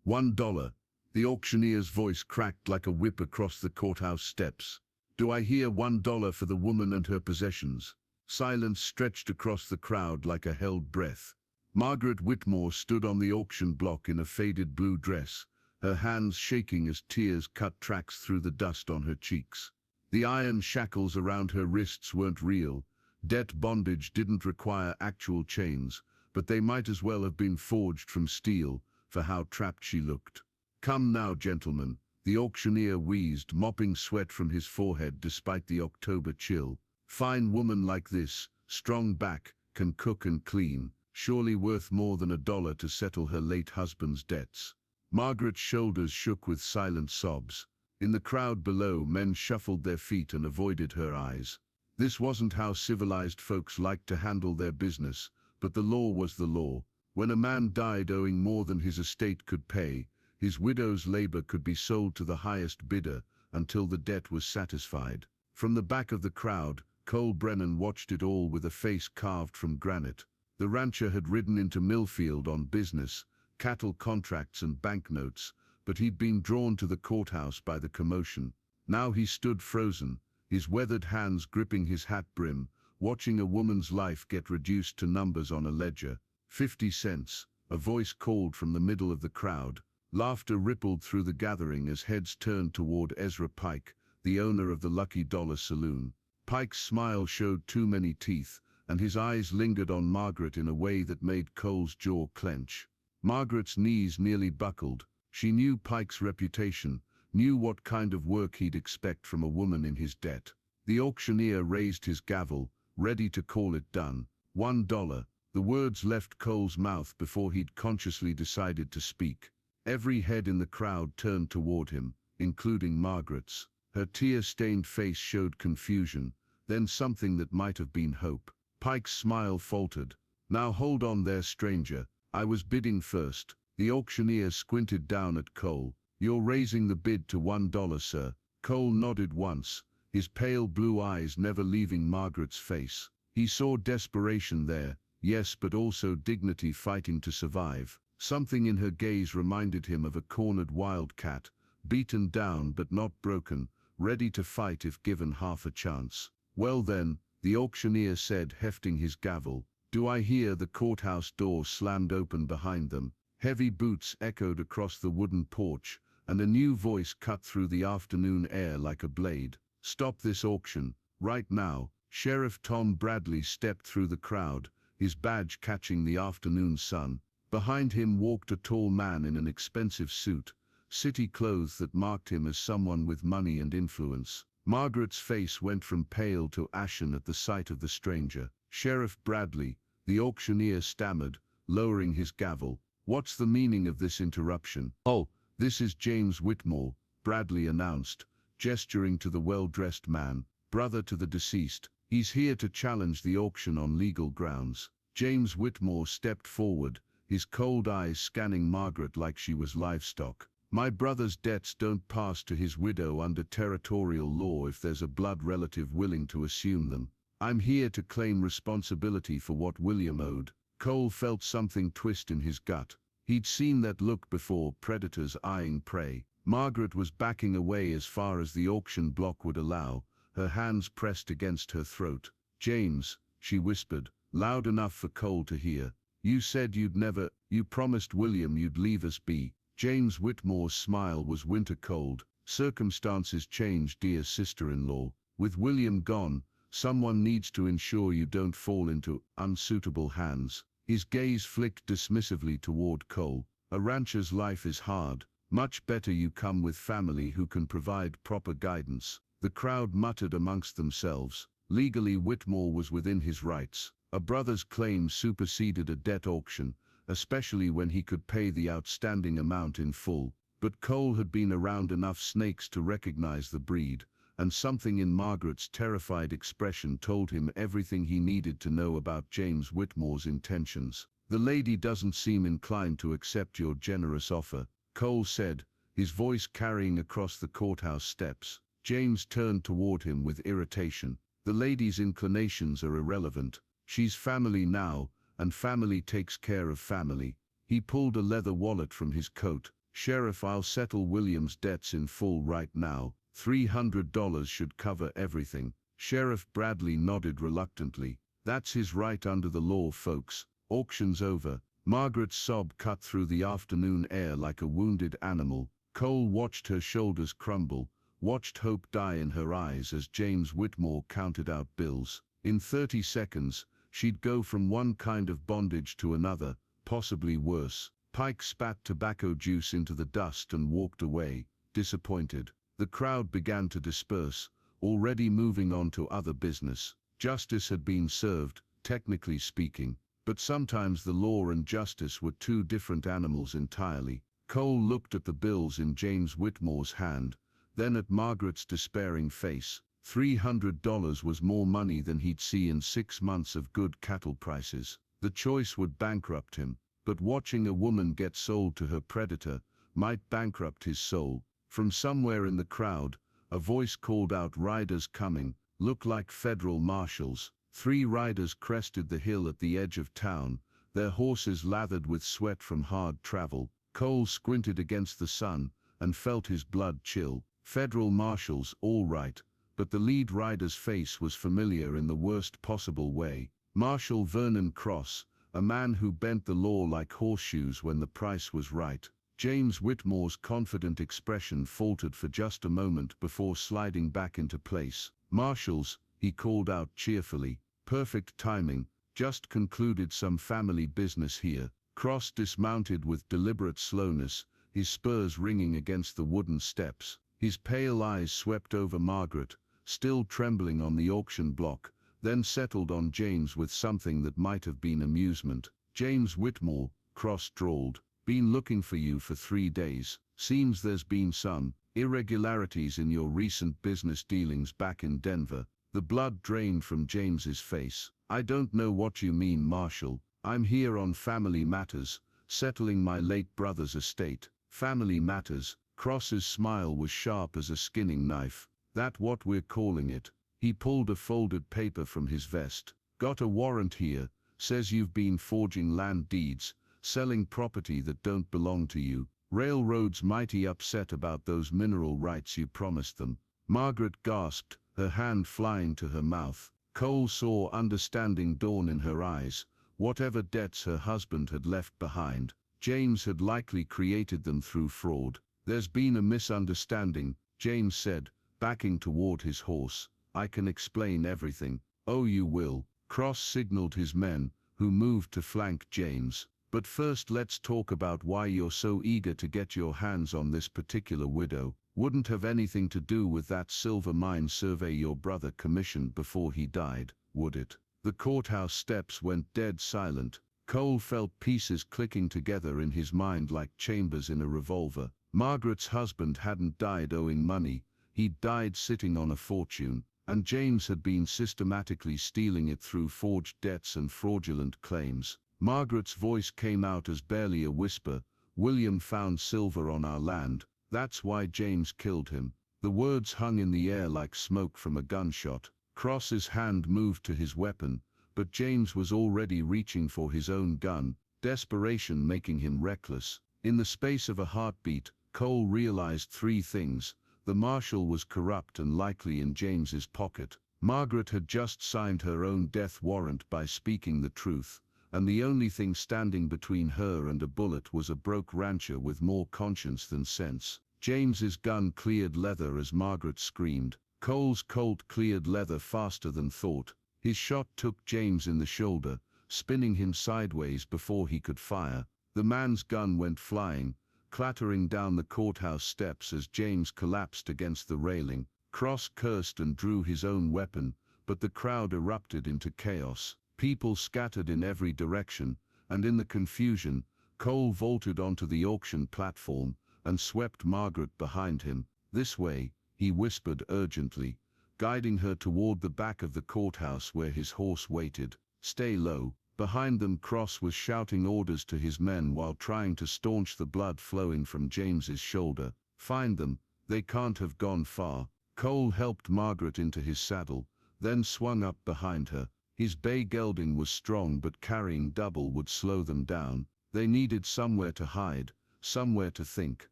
$1. The auctioneer's voice cracked like a whip across the courthouse steps. Do I hear $1 for the woman and her possessions? Silence stretched across the crowd like a held breath. Margaret Whitmore stood on the auction block in a faded blue dress, her hands shaking as tears cut tracks through the dust on her cheeks. The iron shackles around her wrists weren't real. Debt bondage didn't require actual chains, but they might as well have been forged from steel, for how trapped she looked. Come now, gentlemen, the auctioneer wheezed, mopping sweat from his forehead despite the October chill. Fine woman like this, strong back, can cook and clean, surely worth more than $1 to settle her late husband's debts. Margaret's shoulders shook with silent sobs. In the crowd below, men shuffled their feet and avoided her eyes. This wasn't how civilized folks liked to handle their business, but the law was the law. When a man died owing more than his estate could pay, his widow's labor could be sold to the highest bidder until the debt was satisfied. From the back of the crowd, Cole Brennan watched it all with a face carved from granite. The rancher had ridden into Millfield on business, cattle contracts and banknotes, but he'd been drawn to the courthouse by the commotion. Now he stood frozen, his weathered hands gripping his hat brim, watching a woman's life get reduced to numbers on a ledger. 50 cents, a voice called from the middle of the crowd. Laughter rippled through the gathering as heads turned toward Ezra Pike, the owner of the Lucky Dollar Saloon. Pike's smile showed too many teeth, and his eyes lingered on Margaret in a way that made Cole's jaw clench. Margaret's knees nearly buckled. She knew Pike's reputation, knew what kind of work he'd expect from a woman in his debt. The auctioneer raised his gavel, ready to call it done. $1. The words left Cole's mouth before he'd consciously decided to speak. Every head in the crowd turned toward him, including Margaret's. Her tear-stained face showed confusion, then something that might have been hope. Pike's smile faltered. Now hold on there, stranger. I was bidding first. The auctioneer squinted down at Cole. You're raising the bid to $1, sir. Cole nodded once, his pale blue eyes never leaving Margaret's face. He saw desperation there, yes, but also dignity fighting to survive. Something in her gaze reminded him of a cornered wildcat, beaten down but not broken, ready to fight if given half a chance. Well then, the auctioneer said, hefting his gavel. Do I hear? The courthouse door slammed open behind them. Heavy boots echoed across the wooden porch, and a new voice cut through the afternoon air like a blade. Stop this auction, right now. Sheriff Tom Bradley stepped through the crowd, his badge catching the afternoon sun. Behind him walked a tall man in an expensive suit, city clothes that marked him as someone with money and influence. Margaret's face went from pale to ashen at the sight of the stranger. Sheriff Bradley, the auctioneer stammered, lowering his gavel. What's the meaning of this interruption? Oh, this is James Whitmore, Bradley announced, gesturing to the well-dressed man, brother to the deceased. He's here to challenge the auction on legal grounds. James Whitmore stepped forward, his cold eyes scanning Margaret like she was livestock. My brother's debts don't pass to his widow under territorial law if there's a blood relative willing to assume them. I'm here to claim responsibility for what William owed. Cole felt something twist in his gut. He'd seen that look before, predators eyeing prey. Margaret was backing away as far as the auction block would allow, her hands pressed against her throat. James, she whispered, loud enough for Cole to hear. You said you'd never, you promised William you'd leave us be. James Whitmore's smile was winter cold. Circumstances changed, dear sister-in-law. With William gone, someone needs to ensure you don't fall into unsuitable hands. His gaze flicked dismissively toward Cole. A rancher's life is hard. Much better you come with family who can provide proper guidance. The crowd muttered amongst themselves. Legally, Whitmore was within his rights. A brother's claim superseded a debt auction, especially when he could pay the outstanding amount in full. But Cole had been around enough snakes to recognize the breed, and something in Margaret's terrified expression told him everything he needed to know about James Whitmore's intentions. The lady doesn't seem inclined to accept your generous offer, Cole said, his voice carrying across the courthouse steps. James turned toward him with irritation. The lady's inclinations are irrelevant. She's family now, and family takes care of family. He pulled a leather wallet from his coat. "Sheriff, I'll settle William's debts in full right now. $300 should cover everything." Sheriff Bradley nodded reluctantly. "That's his right under the law, folks. Auction's over." Margaret's sob cut through the afternoon air like a wounded animal. Cole watched her shoulders crumble, watched hope die in her eyes as James Whitmore counted out bills. In 30 seconds, she'd go from one kind of bondage to another, possibly worse. Pike spat tobacco juice into the dust and walked away, disappointed. The crowd began to disperse, already moving on to other business. Justice had been served, technically speaking, but sometimes the law and justice were two different animals entirely. Cole looked at the bills in James Whitmore's hand, then at Margaret's despairing face. $300 was more money than he'd see in 6 months of good cattle prices. The choice would bankrupt him, but watching a woman get sold to her predator might bankrupt his soul. From somewhere in the crowd, a voice called out, "Riders coming, look like federal marshals." 3 riders crested the hill at the edge of town, their horses lathered with sweat from hard travel. Cole squinted against the sun and felt his blood chill. Federal marshals, all right, but the lead rider's face was familiar in the worst possible way. Marshal Vernon Cross, a man who bent the law like horseshoes when the price was right. James Whitmore's confident expression faltered for just a moment before sliding back into place. "Marshals," he called out cheerfully. "Perfect timing, just concluded some family business here." Cross dismounted with deliberate slowness, his spurs ringing against the wooden steps. His pale eyes swept over Margaret, still trembling on the auction block, then settled on James with something that might have been amusement. "James Whitmore," Cross drawled, "been looking for you for 3 days. Seems there's been some irregularities in your recent business dealings back in Denver." The blood drained from James's face. "I don't know what you mean, Marshal. I'm here on family matters, settling my late brother's estate." "Family matters?" Cross's smile was sharp as a skinning knife. "That what we're calling it." He pulled a folded paper from his vest. "Got a warrant here, says you've been forging land deeds, selling property that don't belong to you. Railroad's mighty upset about those mineral rights you promised them." Margaret gasped, her hand flying to her mouth. Cole saw understanding dawn in her eyes. Whatever debts her husband had left behind, James had likely created them through fraud. "There's been a misunderstanding," James said, backing toward his horse. "I can explain everything." "Oh, you will." Cross signaled his men, who moved to flank James. "But first let's talk about why you're so eager to get your hands on this particular widow. Wouldn't have anything to do with that silver mine survey your brother commissioned before he died, would it?" The courthouse steps went dead silent. Cole felt pieces clicking together in his mind like chambers in a revolver. Margaret's husband hadn't died owing money, he'd died sitting on a fortune, and James had been systematically stealing it through forged debts and fraudulent claims. Margaret's voice came out as barely a whisper. "William found silver on our land. That's why James killed him." The words hung in the air like smoke from a gunshot. Cross's hand moved to his weapon, but James was already reaching for his own gun, desperation making him reckless. In the space of a heartbeat, Cole realized 3 things. The marshal was corrupt and likely in James's pocket. Margaret had just signed her own death warrant by speaking the truth, and the only thing standing between her and a bullet was a broke rancher with more conscience than sense. James's gun cleared leather as Margaret screamed. Cole's Colt cleared leather faster than thought. His shot took James in the shoulder, spinning him sideways before he could fire. The man's gun went flying, clattering down the courthouse steps as James collapsed against the railing. Cross cursed and drew his own weapon, but the crowd erupted into chaos. People scattered in every direction, and in the confusion, Cole vaulted onto the auction platform and swept Margaret behind him. "This way," he whispered urgently, guiding her toward the back of the courthouse where his horse waited. "Stay low." Behind them, Cross was shouting orders to his men while trying to staunch the blood flowing from James's shoulder. "Find them, they can't have gone far." Cole helped Margaret into his saddle, then swung up behind her. His bay gelding was strong, but carrying double would slow them down. They needed somewhere to hide, somewhere to think.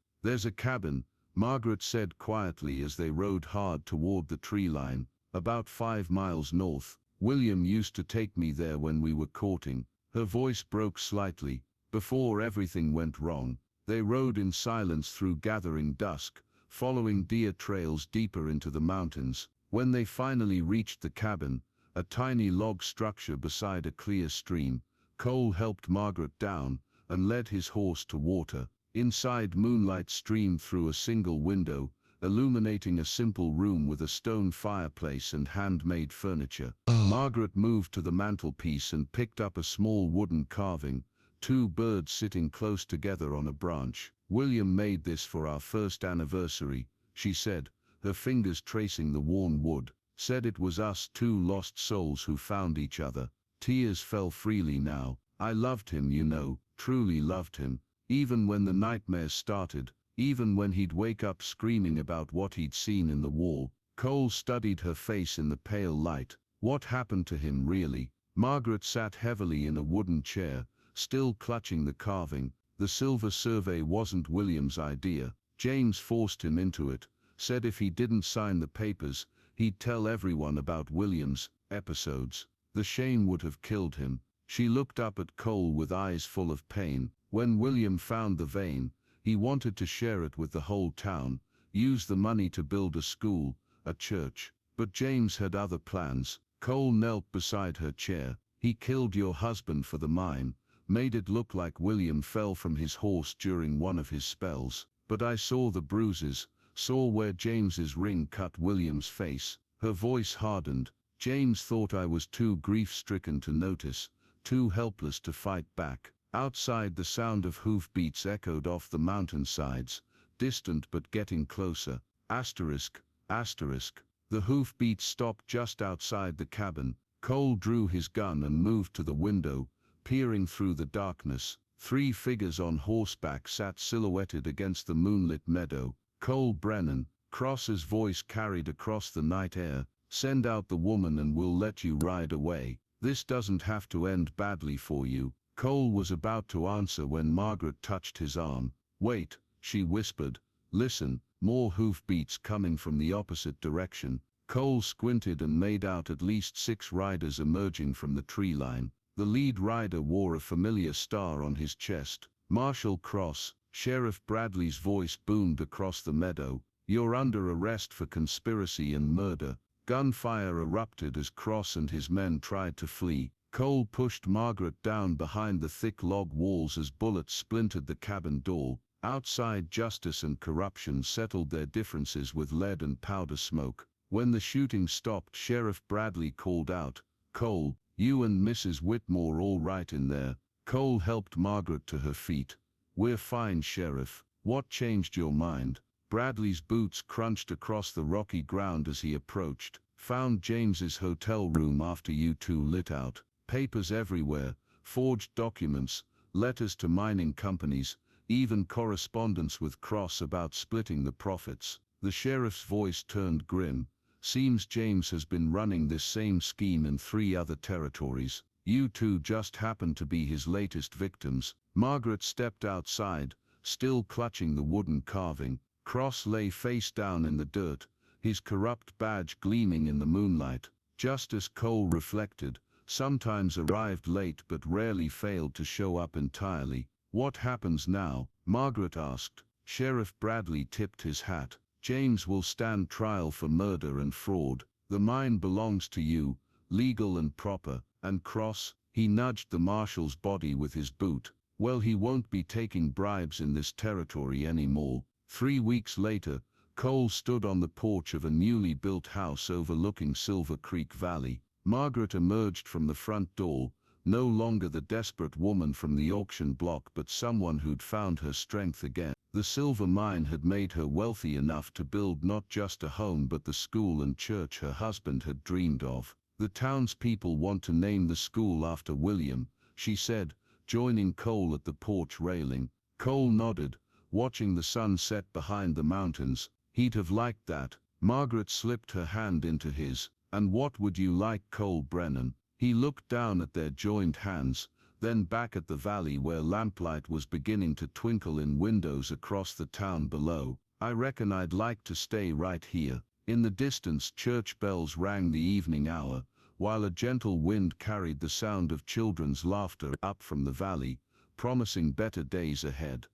There's a cabin, Margaret said quietly as they rode hard toward the tree line, about 5 miles north. William used to take me there when we were courting. Her voice broke slightly. Before everything went wrong, they rode in silence through gathering dusk, following deer trails deeper into the mountains. When they finally reached the cabin, a tiny log structure beside a clear stream, Cole helped Margaret down and led his horse to water. Inside, moonlight streamed through a single window, illuminating a simple room with a stone fireplace and handmade furniture. Margaret moved to the mantelpiece and picked up a small wooden carving, 2 birds sitting close together on a branch. "William made this for our first anniversary," she said, her fingers tracing the worn wood. "Said it was us 2 lost souls who found each other." Tears fell freely now. "I loved him, you know, truly loved him. Even when the nightmares started, even when he'd wake up screaming about what he'd seen in the wall." Cole studied her face in the pale light. "What happened to him, really?" Margaret sat heavily in a wooden chair, still clutching the carving. "The silver survey wasn't William's idea. James forced him into it, said if he didn't sign the papers, he'd tell everyone about William's episodes. The shame would have killed him." She looked up at Cole with eyes full of pain. "When William found the vein, he wanted to share it with the whole town, use the money to build a school, a church. But James had other plans." Cole knelt beside her chair. "He killed your husband for the mine, made it look like William fell from his horse during one of his spells. But I saw the bruises, saw where James's ring cut William's face." Her voice hardened. "James thought I was too grief-stricken to notice, too helpless to fight back." Outside, the sound of hoofbeats echoed off the mountainsides, distant but getting closer. Asterisk, asterisk. The hoofbeats stopped just outside the cabin. Cole drew his gun and moved to the window, peering through the darkness. 3 figures on horseback sat silhouetted against the moonlit meadow. "Cole Brennan," Cross's voice carried across the night air, "send out the woman and we'll let you ride away. This doesn't have to end badly for you." Cole was about to answer when Margaret touched his arm. "Wait," she whispered. "Listen." More hoofbeats coming from the opposite direction. Cole squinted and made out at least 6 riders emerging from the tree line. The lead rider wore a familiar star on his chest. "Marshal Cross," Sheriff Bradley's voice boomed across the meadow. "You're under arrest for conspiracy and murder." Gunfire erupted as Cross and his men tried to flee. Cole pushed Margaret down behind the thick log walls as bullets splintered the cabin door. Outside, justice and corruption settled their differences with lead and powder smoke. When the shooting stopped, Sheriff Bradley called out, "Cole, you and Mrs. Whitmore all right in there?" Cole helped Margaret to her feet. "We're fine, Sheriff. What changed your mind?" Bradley's boots crunched across the rocky ground as he approached. "Found James's hotel room after you 2 lit out. Papers everywhere, forged documents, letters to mining companies, even correspondence with Cross about splitting the profits." The sheriff's voice turned grim. "Seems James has been running this same scheme in 3 other territories. You 2 just happened to be his latest victims." Margaret stepped outside, still clutching the wooden carving. Cross lay face down in the dirt, his corrupt badge gleaming in the moonlight. Justice, Cole reflected, sometimes arrived late but rarely failed to show up entirely. "What happens now?" Margaret asked. Sheriff Bradley tipped his hat. "James will stand trial for murder and fraud. The mine belongs to you, legal and proper. And Cross," he nudged the marshal's body with his boot, "well, he won't be taking bribes in this territory anymore." 3 weeks later, Cole stood on the porch of a newly built house overlooking Silver Creek Valley. Margaret emerged from the front door, no longer the desperate woman from the auction block but someone who'd found her strength again. The silver mine had made her wealthy enough to build not just a home but the school and church her husband had dreamed of. "The townspeople want to name the school after William," she said, joining Cole at the porch railing. Cole nodded, watching the sun set behind the mountains. He'd have liked that. Margaret slipped her hand into his. "And what would you like, Cole Brennan?" He looked down at their joined hands, Then back at the valley where lamplight was beginning to twinkle in windows across the town below, I reckon I'd like to stay right here. In the distance, church bells rang the evening hour, while a gentle wind carried the sound of children's laughter up from the valley, promising better days ahead.